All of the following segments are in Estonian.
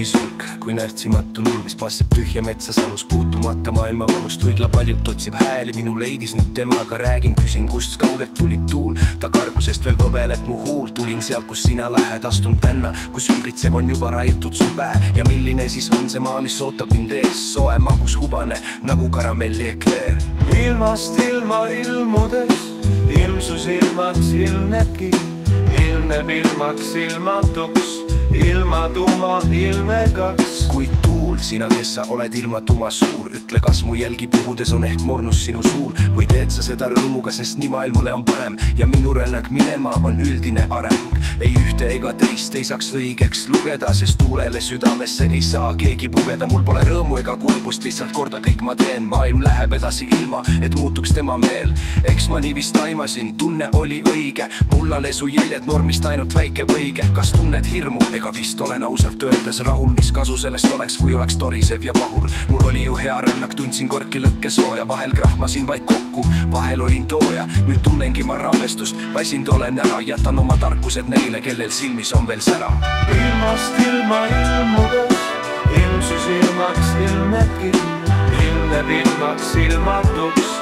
sulg kui närtsimatu null, mis passib tühja metsasalus puutumata maailma valust. Võidla paljult otsib hääli, minu leidis nüüd temaga räägin, küsin kust kaugelt tulid tuul. Ta kargusest veel võbeleb mu huul, tulin sealt, kus sina lähed, astun tänna, kus ümbritsev on juba raiutud su päev. Ja milline siis on see maa, mis ootab mind ees, soe magus hubane nagu karamelli ekleer. Ilmast ilma ilmudes ilmsus ilmaks ilmnebki, ilmneb ilmaks ilmatuks, ilma tuma ilmekaks. Kuid tuul, sina, kes sa oled ilma tuma suur, ütle, kas mu jälgi puhudes on ehk mornus sinu suul või teed sa seda rõõmuga, sest nii maailmale on parem ja minu rännak minema on üldine areng. Ei ühte ega teist ei saaks õigeks lugeda, sest tuulele südamesse ei saa keegi pugeda. Mul pole rõõmu ega kurbust, lihtsalt korda kõik ma teen. Maailm läheb edasi ilma, et muutuks tema meel. Eks ma nii vist aimasin, tunne oli õige, mullalesu jäljed normist ainult väike võige. Kas tunned hirmu? Ega vist olen ausalt öeldes rahul, mis kasu sellest oleks, kui oleks torisev ja pahur. Mul oli ju hea rännak, tundsin korki lõkke sooja, vahel krahmasin vaid kokku, vahel olin tooja. Nüüd tunnengi ma rahvestust, väsinud olen ära, jätan oma tarkused neile, kellel silmis on veel sära. Ilmast ilma ilmudes ilmsus ilmaks ilmnebki, ilmneb ilmaks ilmatuks,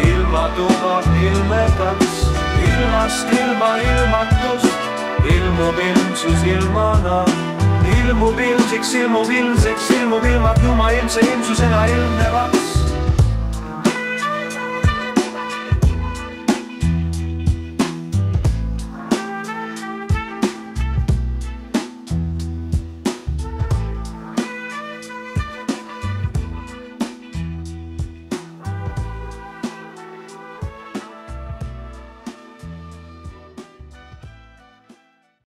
ilma tuma ilmekaks. Ilmast ilma ilmatust ilmub ilmsus ilmana, ilmub ilmsiks, ilmub ilmseks, ilmub ilma tuma ilmse ilmsusena ilmnevaks.